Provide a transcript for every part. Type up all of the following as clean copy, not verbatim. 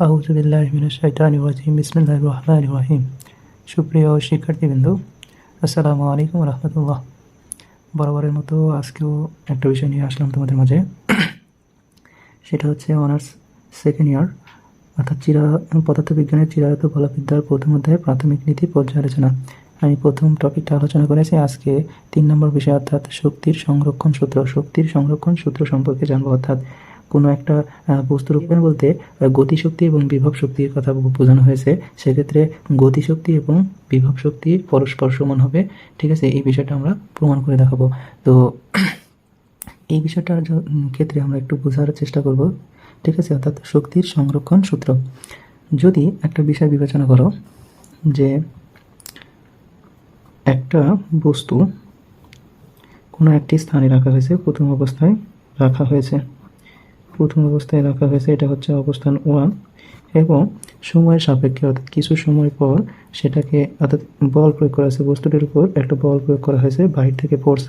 আউযু বিল্লাহি মিনাশ শাইতানির রাজিম বিসমিল্লাহির রহমানির রহিম। সুপ্রিয় শিক্ষার্থীবৃন্দ, আসসালামু আলাইকুম ওয়া রাহমাতুল্লাহ। বরাবরের মতো আজকেও একটা বিষয় নিয়ে আসলাম তোমাদের মাঝে। সেটা হচ্ছে অনার্স সেকেন্ড ইয়ার অর্থাৎ পদার্থবিজ্ঞানের চিরায়ত বলবিদ্যার প্রথম অধ্যায়ে প্রাথমিক নীতি পর্যালোচনা। আমি প্রথম টপিকটা আলোচনা করেছি। আজকে 3 নম্বর বিষয় অর্থাৎ শক্তির সংরক্ষণ সূত্র সম্পর্কে জানবো। অর্থাৎ কোনো একটা বস্তুর উপর বলতে গতিশক্তি এবং বিভব শক্তির কথা বোঝানো হয়েছে। সেক্ষেত্রে গতিশক্তি এবং বিভব শক্তি পরস্পর সমান হবে। ঠিক আছে, এই বিষয়টা আমরা প্রমাণ করে দেখাবো। তো এই বিষয়টার ক্ষেত্রে আমরা একটু বোঝার চেষ্টা করব। ঠিক আছে, অর্থাৎ শক্তির সংরক্ষণ সূত্র। যদি একটা বিষয় বিবেচনা করো যে একটা বস্তু কোনো একটি স্থানে রাখা হয়েছে, প্রথম অবস্থায় রাখা হয়েছে, এটা হচ্ছে অবস্থান 1, এবং সময়ের সাপেক্ষে অর্থাৎ কিছু সময় পর সেটাকে অর্থাৎ বল প্রয়োগ করা হয়েছে, বস্তুটির উপর একটা বল প্রয়োগ করা হয়েছে বাহির থেকে, ফোর্স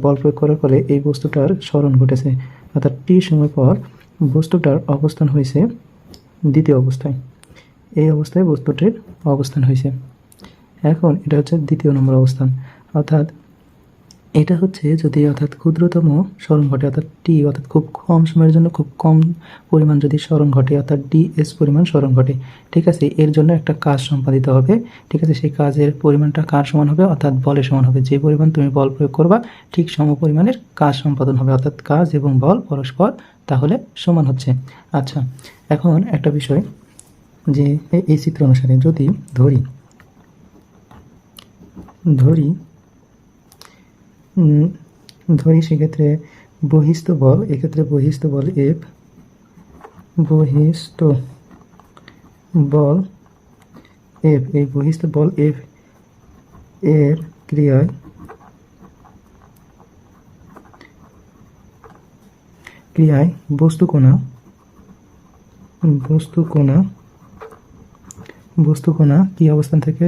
বল প্রয়োগ করার ফলে এই বস্তুটার স্মরণ ঘটেছে। অর্থাৎ টি সময় পর বস্তুটার অবস্থান হয়েছে দ্বিতীয় অবস্থায়। এই অবস্থায় বস্তুটির অবস্থান হয়েছে। এখন এটা হচ্ছে দ্বিতীয় নম্বর অবস্থান। অর্থাৎ এটা হচ্ছে যদি অর্থাৎ ক্ষুদ্রতম স্মরণ ঘটে, অর্থাৎ টি অর্থাৎ খুব কম সময়ের জন্য খুব কম পরিমাণ যদি স্মরণ ঘটে, অর্থাৎ ডিএস পরিমাণ স্মরণ ঘটে। ঠিক আছে, এর জন্য একটা কাজ সম্পাদিত হবে। ঠিক আছে, সেই কাজের পরিমাণটা কার সমান হবে? অর্থাৎ বলের সমান হবে। যে পরিমাণ তুমি বল প্রয়োগ করবা ঠিক সম পরিমাণের কাজ সম্পাদন হবে, অর্থাৎ কাজ এবং বল পরস্পর তাহলে সমান হচ্ছে। আচ্ছা, এখন একটা বিষয় যে এই চিত্র অনুসারে যদি ধরি সেক্ষেত্রে বহিস্থ বল, এক্ষেত্রে বহিস্থ বল F, এই বহিস্থ বল F এর ক্রিয়ায় বস্তু কণা কি অবস্থান থেকে?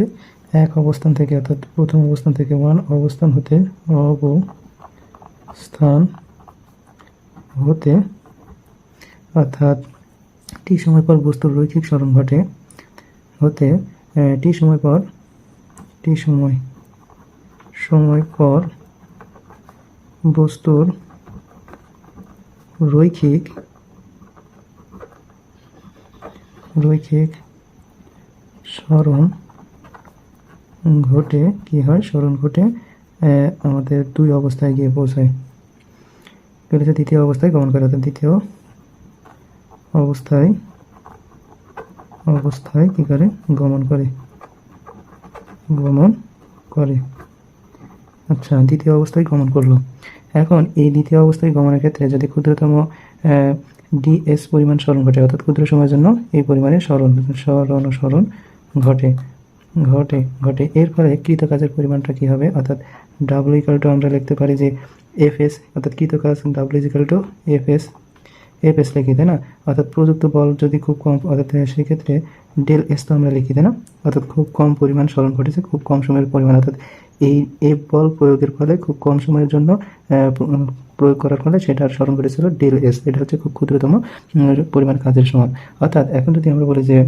এক অবস্থান থেকে, অর্থাৎ প্রথম অবস্থান থেকে 1 অবস্থান হতে অর্থাৎ টি সময় পর বস্তুর রৈখিক স্মরণ ঘটে হতে টি সময় পর বস্তুর রৈখিক স্মরণ ঘটে। কি হয়? স্মরণ ঘটে আমাদের 2 অবস্থায় গিয়ে পৌঁছায়। এটা দ্বিতীয় অবস্থায় গমন করে, অর্থাৎ দ্বিতীয় অবস্থায় কি করে? গমন করে। আচ্ছা, দ্বিতীয় অবস্থায় গমন করলো। এখন এই দ্বিতীয় অবস্থায় গমনের ক্ষেত্রে যদি ক্ষুদ্রতম ডিএস পরিমাণ স্মরণ ঘটে, অর্থাৎ ক্ষুদ্র সময়ের জন্য এই পরিমাণে স্মরণ ঘটে, এর ফলে কৃত কাজের পরিমাণটা কি হবে? অর্থাৎ ডাব্লু ইকাল টু আমরা লিখতে পারি যে এফএস, অর্থাৎ কৃত কাজ ডাব্লু ইকাল টু এফএস লিখি, তাই না? অর্থাৎ প্রযুক্ত বল যদি খুব কম, অর্থাৎ সেক্ষেত্রে ডেল এস তো আমরা লিখি, তাই না? অর্থাৎ খুব কম পরিমাণ স্মরণ ঘটেছে, খুব কম সময়ের পরিমাণ, অর্থাৎ এই এফ বল প্রয়োগের ফলে খুব কম সময়ের জন্য প্রয়োগ করার ফলে সেটার স্মরণ ঘটেছিল ডেল এস। এটা হচ্ছে খুব ক্ষুদ্রতম পরিমাণ কাজের সমান। অর্থাৎ এখন যদি আমরা বলি যে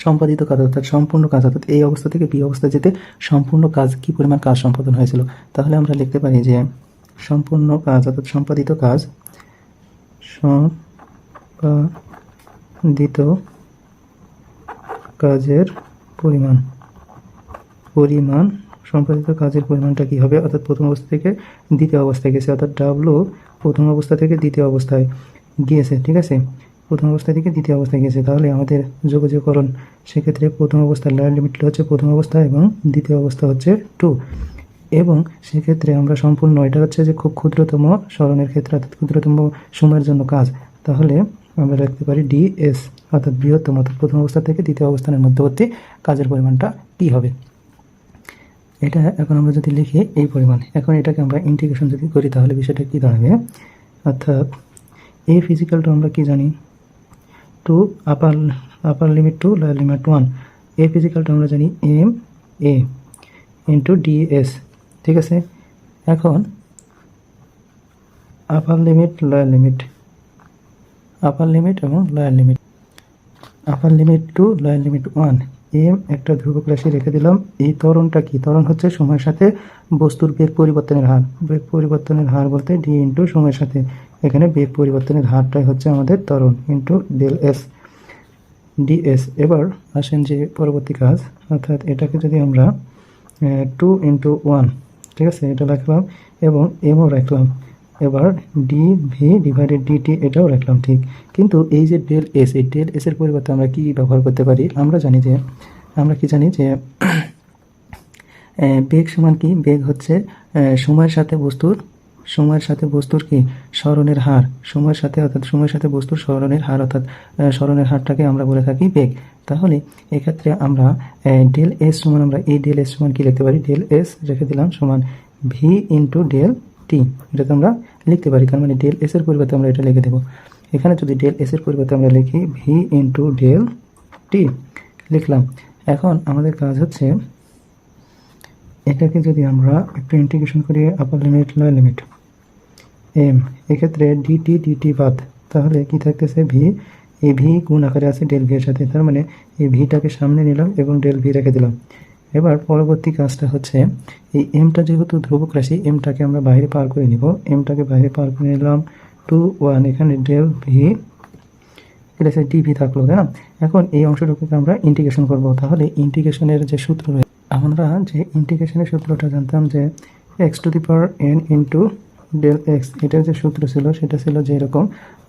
সম্পাদিত কাজ অর্থাৎ সম্পূর্ণ কাজ, অর্থাৎ এই অবস্থা থেকে বি অবস্থায় যেতে সম্পূর্ণ কাজ কি পরিমাণ কাজ সম্পাদন হয়েছিল, তাহলে আমরা লিখতে পারি যে সম্পূর্ণ কাজ অর্থাৎ সম্পাদিত কাজের সম্পাদিত কাজের পরিমাণটা কি হবে? অর্থাৎ প্রথম অবস্থা থেকে দ্বিতীয় অবস্থায় গেছে, অর্থাৎ ডাব্লু প্রথম অবস্থা থেকে দ্বিতীয় অবস্থায় গিয়েছে। ঠিক আছে, প্রথম অবস্থা থেকে দ্বিতীয় অবস্থায় গেছে। তাহলে আমাদের যোগাযোগকরণ সেক্ষেত্রে প্রথম অবস্থার লোয়ার লিমিট হচ্ছে প্রথম অবস্থা এবং দ্বিতীয় অবস্থা হচ্ছে 2, এবং সেক্ষেত্রে আমরা সম্পূর্ণ, এটা হচ্ছে যে খুব ক্ষুদ্রতম স্মরণের ক্ষেত্রে অর্থাৎ ক্ষুদ্রতম সময়ের জন্য কাজ, তাহলে আমরা লিখতে পারি ডিএস, অর্থাৎ বৃহত্তম, অর্থাৎ প্রথম অবস্থা থেকে দ্বিতীয় অবস্থানের মধ্যবর্তী কাজের পরিমাণটা কি হবে? এটা এখন আমরা যদি লিখি এই পরিমাণ, এখন এটাকে আমরা ইন্টিগ্রেশন যদি করি তাহলে বিষয়টা কি দাঁড়াবে? অর্থাৎ এ ফিজিক্যাল টু আমরা কি জানি? To upper limit to lower limit 1, এ ফিজিক্যালটা আমরা জানি এম এ ইন্টু ডিএস। ঠিক আছে, এখন upper limit lower limit upper limit এবং lower limit. Upper limit 2, lower limit 1। M একটা ধ্রুবক রাশি রেখে দিলাম। এই ত্বরণটা কি? ত্বরণ হচ্ছে সময়ের সাথে বস্তুর বেগ পরিবর্তনের হার। বেগ পরিবর্তনের হার বলতে ডি ইন্টু সময়ের সাথে, এখানে বেগ পরিবর্তনের হারটাই হচ্ছে আমাদের ত্বরণ ইন্টু ডেল এস ডিএস। এবার আসেন যে পরবর্তী কাজ, অর্থাৎ এটাকে যদি আমরা 2 ইন্টু 1, ঠিক আছে, এটা রাখলাম এবং এমও রাখলাম। এবার ডি ভি ডিভাইডেড ডিটি এটাও রাখলাম, ঠিক। কিন্তু এই যে ডেল এস, এই ডেল এস এর পরিবর্তে আমরা কি ব্যবহার করতে পারি? আমরা কি জানি যে বেগ সমান কি? বেগ হচ্ছে সময়ের সাথে বস্তুর কি সরণের হার, সময়ের সাথে বস্তুর সরণের হার, অর্থাৎ সরণের হারটাকে আমরা বলে থাকি বেগ। তাহলে এক্ষেত্রে আমরা ডেল এস সমান, আমরা এই ডেল এস সমান কি লিখতে পারি? ডেল এস রেখে দিলাম সমান ভি ইন্টু ডেল টি, এটাতে আমরা লিখতে পারি। তার মানে ডেল এস এর পরিবর্তে আমরা এটা লিখে দেবো। এখানে যদি ডেল এস এর পরিবর্তে আমরা লিখি ভি ইন্টু ডেল টি, লিখলাম। এখন আমাদের কাজ হচ্ছে এটাকে যদি আমরা একটু ইন্টিগ্রেশন করি, আপার লিমিট লোয়ার লিমিট এম, এক্ষেত্রে ডিটি বাদ, তাহলে কি থাকতেছে? ভি, এই ভি গুণ আকারে আছে ডেল ভি এর সাথে, তার মানে এই ভিটাকে সামনে নিলাম এবং ডেল ভি রেখে দিলাম। এবার পরবর্তী কাজটা হচ্ছে এই এমটা যেহেতু ধ্রুবক রাশি, এমটাকে আমরা বাইরে পার করে নিব। এমটাকে বাইরে পার করে নিলাম 2, 1, এখানে ডেল ভি, এটা আছে ডিভি থাকলো, তাই না? এখন এই অংশটুকুকে আমরা ইন্টিগ্রেশন করব। তাহলে ইন্টিগ্রেশনের যে সূত্র রয়েছে, আমরা যে ইন্টিগ্রেশনের সূত্রটা জানতাম যে X to the power N into del X, এটার যে সূত্র ছিল সেটা ছিল যে এরকম,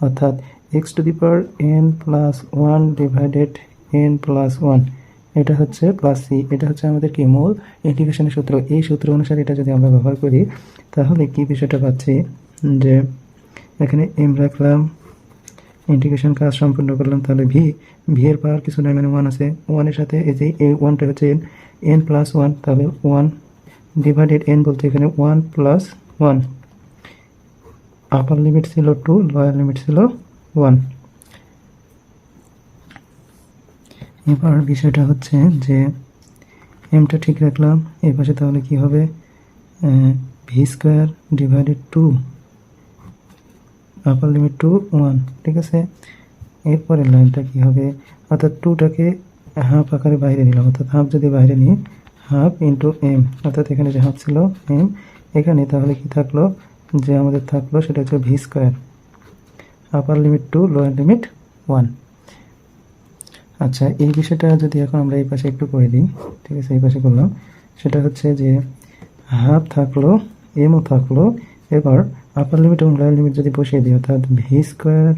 অর্থাৎ X to the power N plus 1 divided N plus 1, এটা হচ্ছে প্লাস সি, এটা হচ্ছে আমাদের কি মূল ইন্টিগ্রেশনের সূত্র। এই সূত্র অনুসারে এটা যদি আমরা ব্যবহার করি তাহলে কি বিষয়টা পাচ্ছি যে এখানে এম রাখলাম, ইন্টিগ্রেশন কাজ সম্পূর্ণ করলাম। তাহলে ভি এর পাওয়ার কিছু নাই, মানে 1 আছে, 1 এর সাথে এই যে এই 1টা হচ্ছে এন প্লাস 1, তাহলে 1 ডিভাইডেড এন বলতে এখানে 1 প্লাস 1। আপার লিমিট ছিল 2, লোয়ার লিমিট ছিল 1। এবার বিষয়টা হচ্ছে যে এমটা ঠিক রাখলাম, এই পাশে তাহলে কি হবে? ভি স্কোয়ার ডিভাইডেড 2, আপার লিমিট 2, 1, ঠিক আছে। এরপরের লাইনটা কি হবে? অর্থাৎ 2টাকে হাফ আকারে বাইরে নিলাম, অর্থাৎ হাফ যদি বাইরে নিই হাফ ইন্টু এম, অর্থাৎ এখানে যে হাফ ছিল এম, এখানে তাহলে কি থাকলো? যে আমাদের থাকলো সেটা হচ্ছে ভি স্কোয়ার, আপার লিমিট 2, লোয়ার লিমিট 1। আচ্ছা, এই বিষয়টা যদি এখন আমরা এই পাশে একটু করে দিই, ঠিক আছে, এই পাশে করলাম, সেটা হচ্ছে যে হাফ থাকলো, এমও থাকলো। এবার আপার লিমিট এবং লোয়ার লিমিট যদি বসিয়ে দিই, অর্থাৎ ভি স্কোয়ার,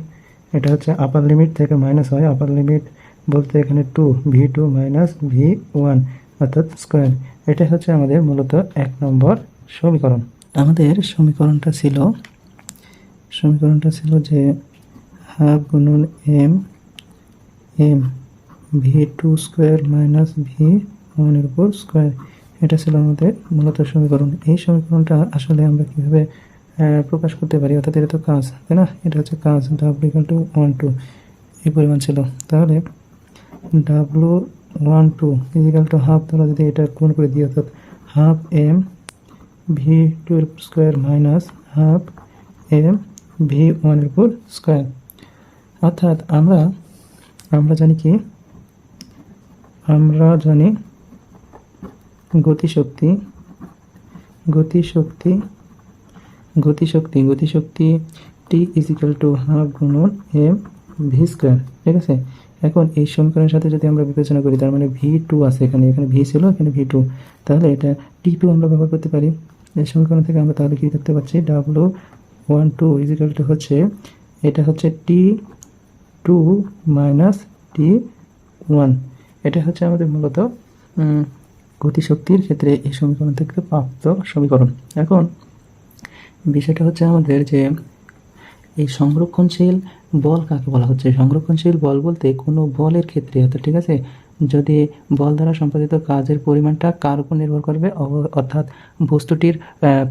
এটা হচ্ছে আপার লিমিট থেকে মাইনাস হয়, আপার লিমিট বলতে এখানে 2, ভি2 মাইনাস ভি1, অর্থাৎ স্কোয়ার। এটা হচ্ছে আমাদের মূলত 1 নম্বর সমীকরণ। আমাদের সমীকরণটা ছিল যে হাফ গুণন এম ভি2 স্কোয়ার মাইনাস ভি1 এর উপর স্কোয়ার, এটা ছিল আমাদের মূলত সমীকরণ। এই সমীকরণটা আসলে আমরা কীভাবে প্রকাশ করতে পারি? অর্থাৎ এটা তো কাজ, তাই না? এটা হচ্ছে কাজ, W=1, 2 এই পরিমাণ ছিল। তাহলে W12 = হাফ, তাহলে যদি এটা গুণ করে দিই, অর্থাৎ হাফ এম ভি2 এর স্কোয়ার মাইনাস হাফ এম ভি1 এর উপর স্কোয়ার। অর্থাৎ আমরা জানি কি? আমরা জানি গতিশক্তি টি হাফ গুণন এম ভি স্কোয়ার, ঠিক আছে। এখন এই সমীকরণের সাথে যদি আমরা বিবেচনা করি, তার মানে ভি2 আছে, এখানে ভি ছিল, এখানে ভি2, তাহলে এটা টি2 আমরা ব্যবহার করতে পারি। এই সমীকরণ থেকে আমরা তাহলে কি দেখতে পাচ্ছি? W12 হচ্ছে, এটা হচ্ছে T2 মাইনাস T1, এটা হচ্ছে আমাদের মূলত গতিশক্তির ক্ষেত্রে এই সমীকরণ থেকে প্রাপ্ত সমীকরণ। এখন বিষয়টা হচ্ছে আমাদের যে এই সংরক্ষণশীল বল কাকে বলা হচ্ছে? সংরক্ষণশীল বল বলতে কোনো বলের ক্ষেত্রে, অর্থাৎ ঠিক আছে, যদি বল দ্বারা সম্পাদিত কাজের পরিমাণটা কার উপর নির্ভর করবে, অর্থাৎ বস্তুটির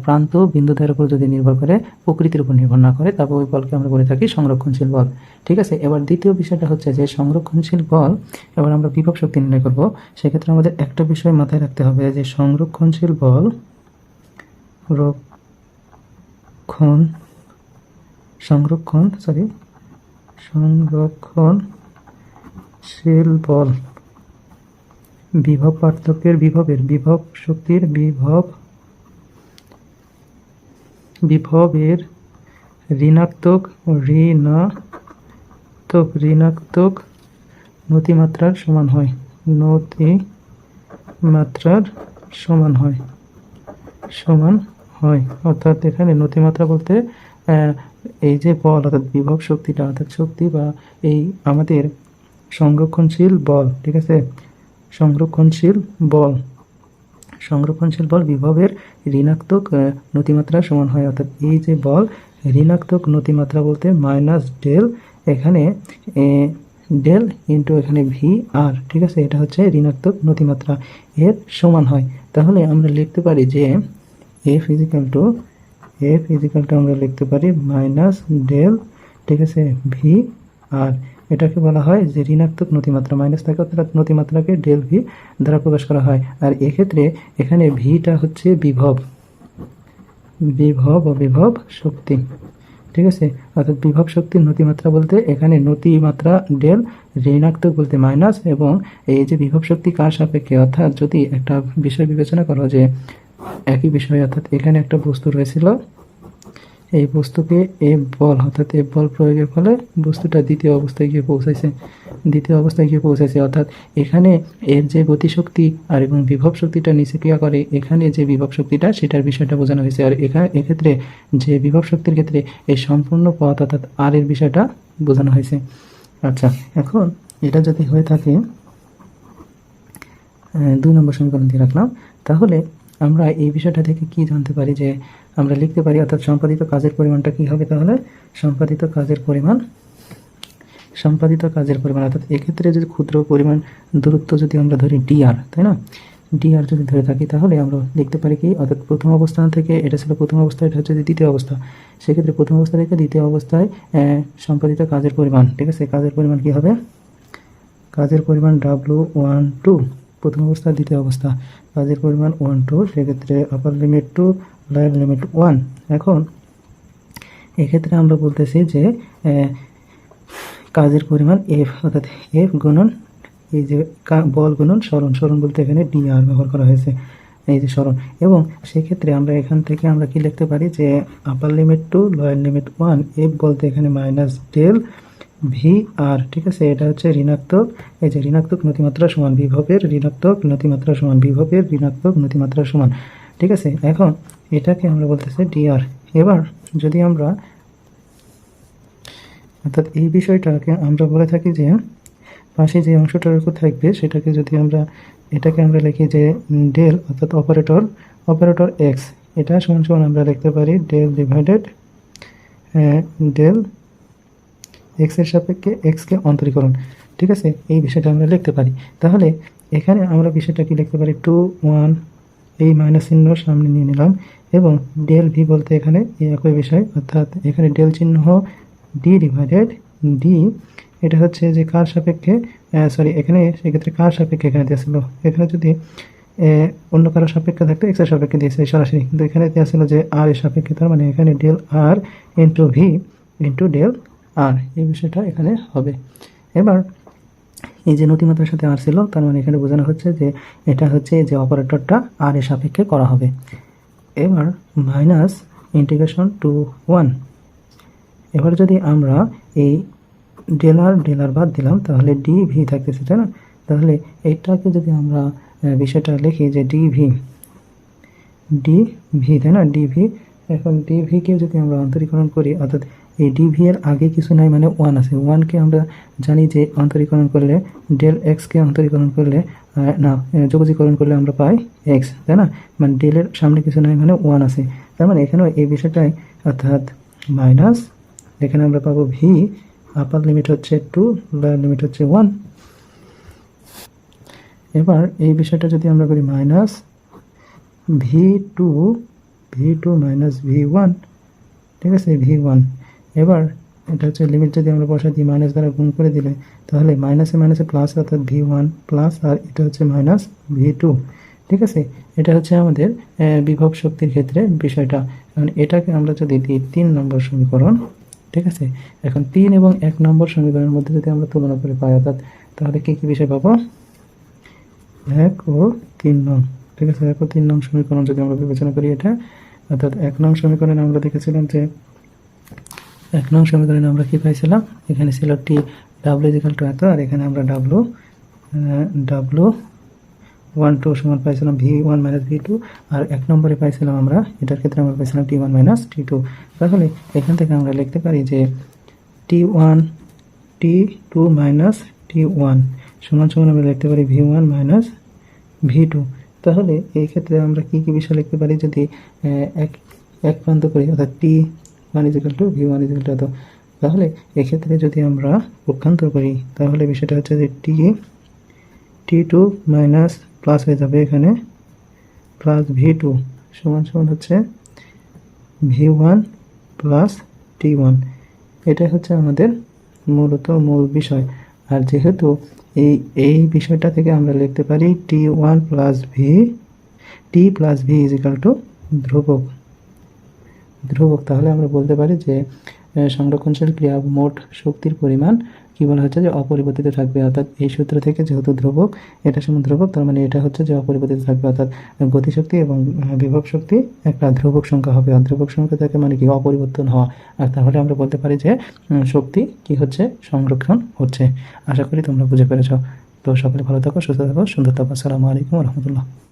প্রান্ত বিন্দুদের উপর যদি নির্ভর করে, প্রকৃতির উপর নির্ভর না করে, তারপর ওই বলকে আমরা বলে থাকি সংরক্ষণশীল বল, ঠিক আছে। এবার দ্বিতীয় বিষয়টা হচ্ছে যে সংরক্ষণশীল বল, এবার আমরা বিভব শক্তি নির্ণয় করব। সেক্ষেত্রে আমাদের একটা বিষয় মাথায় রাখতে হবে যে সংরক্ষণশীল বল সংরক্ষণশীল বল বিভব পার্থক্যের বিভব শক্তির বিভবের ঋণাত্মক নতিমাত্রার সমান হয়। অর্থাৎ এখানে নতিমাত্রা বলতে এই যে বল অর্থাৎ বিভব শক্তিটা অর্থাৎ শক্তি বা এই আমাদের সংরক্ষণশীল বল, ঠিক আছে, সংরক্ষণশীল বল বিভবের ঋণাত্মক নতিমাত্রা সমান হয়। অর্থাৎ এই যে বল ঋণাত্মক নতিমাত্রা বলতে মাইনাস ডেল, এখানে ডেল ইন্টু এখানে ভি আর, ঠিক আছে, এটা হচ্ছে ঋণাত্মক নতিমাত্রা এর সমান হয়। তাহলে আমরা লিখতে পারি যে এফ ইজিক্যাল টু আমরা লিখতে পারি মাইনাস ডেল, ঠিক আছে, ভি আর। এটাকে বলা হয় যে ঋণাত্মক নতিমাত্রা, মাইনাস থাকে অর্থাৎ নতিমাত্রাকে ডেল ভি দ্বারা প্রকাশ করা হয়। আর এক্ষেত্রে এখানে ভিটা হচ্ছে বিভব শক্তি, ঠিক আছে, অর্থাৎ বিভব শক্তির নতিমাত্রা বলতে এখানে নতিমাত্রা ডেল, ঋণাত্মক বলতে মাইনাস, এবং এই যে বিভব শক্তি কার সাপেক্ষে, অর্থাৎ যদি একটা বিষয় বিবেচনা করো যে একই বিষয়, অর্থাৎ এখানে একটা বস্তু রয়েছিল, এই বস্তুকে এফ বল অর্থাৎ এফ বল প্রয়োগের ফলে বস্তুটা দ্বিতীয় অবস্থায় গিয়ে পৌঁছাইছে, অর্থাৎ এখানে এর যে গতিশক্তি আর এবং বিভব শক্তিটা নিচে ক্রিয়া করে, এখানে যে বিভব শক্তিটা সেটার বিষয়টা বোঝানো হয়েছে। আর এক্ষেত্রে যে বিভব শক্তির ক্ষেত্রে এই সম্পূর্ণ পথ অর্থাৎ আর এর বিষয়টা বোঝানো হয়েছে। আচ্ছা, এখন এটা যদি হয়ে থাকে 2 নম্বর সমীকরণ দিয়ে রাখলাম, তাহলে আমরা এই বিষয়টা থেকে কি জানতে পারি যে আমরা লিখতে পারি অর্থাৎ সম্পাদিত কাজের পরিমাণটা কি হবে। তাহলে সম্পাদিত কাজের পরিমাণ অর্থাৎ এক্ষেত্রে যদি ক্ষুদ্র পরিমাণ দূরত্ব যদি আমরা ধরি ডিআর, তাই না, ডিআর যদি ধরে থাকি, তাহলে আমরা লিখতে পারি কি, অর্থাৎ প্রথম অবস্থান থেকে এটা ছিল প্রথম অবস্থা, এটা হচ্ছে দ্বিতীয় অবস্থা, সেক্ষেত্রে প্রথম অবস্থা থেকে দ্বিতীয় অবস্থায় সম্পাদিত কাজের পরিমাণ, ঠিক আছে, কাজের পরিমাণ কি হবে, কাজের পরিমাণ W12, প্রথম অবস্থা দ্বিতীয় অবস্থা, কাজের পরিমাণ 1 2, সেক্ষেত্রে আপার লিমিট 2 লোয়ার লিমিট 1। এখন এক্ষেত্রে আমরা বলতেছি যে কাজের পরিমাণ এফ অর্থাৎ এফ গুণন এই যে বল গুণন সরণ বলতে এখানে ডিআর ব্যবহার করা হয়েছে, এই যে সরণ। এবং সেক্ষেত্রে আমরা এখান থেকে আমরা কি লিখতে পারি যে আপার লিমিট 2 লোয়ার লিমিট 1, এফ বলতে এখানে মাইনাস ডেল ভি আর, ঠিক আছে, এটা হচ্ছে ঋণাত্মক, এই যে ঋণাত্মক নতিমাত্রা সমান বিভবের ঋণাত্মক নতিমাত্রা সমান, ঠিক আছে। এখন এটাকে আমরা বলতেছি ডিআর। এবার যদি আমরা অর্থাৎ এই বিষয়টাকে আমরা বলে থাকি যে পাশে যে অংশটার উপর থাকবে সেটাকে যদি আমরা এটাকে আমরা লিখি যে ডেল অর্থাৎ অপারেটর এক্স, এটা সমান আমরা লিখতে পারি ডেল ডিভাইডেড ডেল এক্স এর সাপেক্ষে এক্সকে অন্তরীকরণ, ঠিক আছে, এই বিষয়টা আমরা লিখতে পারি। তাহলে এখানে আমরা বিষয়টা কি লিখতে পারি 2 1, এই মাইনাস চিহ্ন সামনে নিয়ে নিলাম, এবং ডেল ভি বলতে এখানে একই বিষয়, অর্থাৎ এখানে ডেল চিহ্ন ডি ডিভাইডেড ডি, এটা হচ্ছে যে কার সাপেক্ষে, এখানে সেক্ষেত্রে কার সাপেক্ষে এখানে দিয়েছিল, এখানে যদি অন্য কারো সাপেক্ষে থাকতো এক্স এর সাপেক্ষে দিয়েছে সরাসরি, কিন্তু এখানে দেওয়া ছিল যে আর এর সাপেক্ষে, তার মানে এখানে ডেল আর ইন্টু ভি ইন্টু ডেল আর, এই বিষয়টা এখানে হবে। এবার এই যে নতিমাত্রার সাথে আর ছিল, তার মানে এখানে বোঝানো হচ্ছে যে এটা হচ্ছে যে অপারেটরটা আর এর সাপেক্ষে করা হবে। এবার মাইনাস ইন্টিগ্রেশন টু 1, এবার যদি আমরা এই ডেল আর বাদ দিলাম তাহলে ডি ভি থাকতেছে, তাই না, তাহলে এইটাকে যদি আমরা বিষয়টা লিখি যে ডি ভি, তাই না, ডি ভি, এখন ডি ভিকে যদি আমরা অন্তরীকরণ করি, অর্থাৎ এই ডি ভি এর আগে কিছু নাই মানে 1 আছে, 1কে আমরা জানি যে অন্তরীকরণ করলে ডেল এক্সকে অন্তরীকরণ করলে যোগজীকরণ করলে আমরা পাই এক্স, তাই না, মানে ডেলের সামনে কিছু নাই মানে 1 আছে, তার মানে এখানেও এই বিষয়টাই, অর্থাৎ মাইনাস এখানে আমরা পাবো ভি, আপার লিমিট হচ্ছে 2 লোয়ার লিমিট হচ্ছে 1। এবার এই বিষয়টা যদি আমরা করি মাইনাস V2 মাইনাস V1, ঠিক আছে, V1। এবার এটা হচ্ছে লিমিট যদি আমরা বসাই দিই মাইনাস দ্বারা গুণ করে দিলে, তাহলে মাইনাসে প্লাস অর্থাৎ V1 প্লাস, আর এটা হচ্ছে মাইনাস V2, ঠিক আছে। এটা হচ্ছে আমাদের বিভব শক্তির ক্ষেত্রে বিষয়টা। কারণ এটাকে আমরা যদি দিই 3 নম্বর সমীকরণ, ঠিক আছে। এখন 3 এবং 1 নম্বর সমীকরণের মধ্যে যদি আমরা তুলনা করে পাই, অর্থাৎ তাহলে কি বিষয় পাবো? 1 ও 3 নং। ঠিক আছে, 1 ও 3 নং সমীকরণ যদি আমরা বিবেচনা করি এটা, অর্থাৎ 1 নং সমীকরণে আমরা দেখেছিলাম যে 1 নং সমীকরণে আমরা কি পাইছিলাম? এখানে ছিল টি ডাব্লিউ ইকুয়াল টু এত, আর এখানে আমরা ডাব্লু 1 2 সমান পাইছিলাম v1 মাইনাস v2, আর 1 নম্বরে পাইছিলাম আমরা, এটার ক্ষেত্রে আমরা পাইছিলাম t1 মাইনাস t2। তাহলে এখান থেকে আমরা লিখতে পারি যে t2 মাইনাস t1 সমান সমান আমরা লিখতে পারি v1 মাইনাস v2। তাহলে এই ক্ষেত্রে আমরা কি বিষয় লিখতে পারি যদি এক প্রান্ত করি, অর্থাৎ t1 equal to v1 equal to এত। তাহলে এক্ষেত্রে যদি আমরা পক্ষান্তর করি তাহলে বিষয়টা হচ্ছে যে t2 মাইনাস প্লাস হয়ে যাবে এখানে প্লাস v2 সমান সমান হচ্ছে v1 প্লাস t1। এটাই হচ্ছে আমাদের মূল বিষয়। আর যেহেতু এই বিষয়টা থেকে আমরা লিখতে পারি t1 plus t plus v is equal to ধ্রুবক। তাহলে আমরা বলতে পারি যে সংরক্ষণশীল ক্রিয়া মোট শক্তির পরিমাণ কি বলা হচ্ছে যে অপরিবর্তিত থাকবে, অর্থাৎ এই সূত্র থেকে যেহেতু ধ্রুবক, এটা সমান ধ্রুবক, তার মানে এটা হচ্ছে যে অপরিবর্তিত থাকবে, অর্থাৎ গতিশক্তি এবং বিভব শক্তি একটা ধ্রুবক সংখ্যা হবে। আর ধ্রুবক সংখ্যা থেকে মানে কি অপরিবর্তন হওয়া। আর তাহলে আমরা বলতে পারি যে শক্তি কি হচ্ছে, সংরক্ষণ হচ্ছে। আশা করি তোমরা বুঝে পেরেছ। তো সকলে ভালো থাকো, সুস্থ থাকো, সুন্দর থাকো। আসসালামু আলাইকুম রহমতুল্লাহ।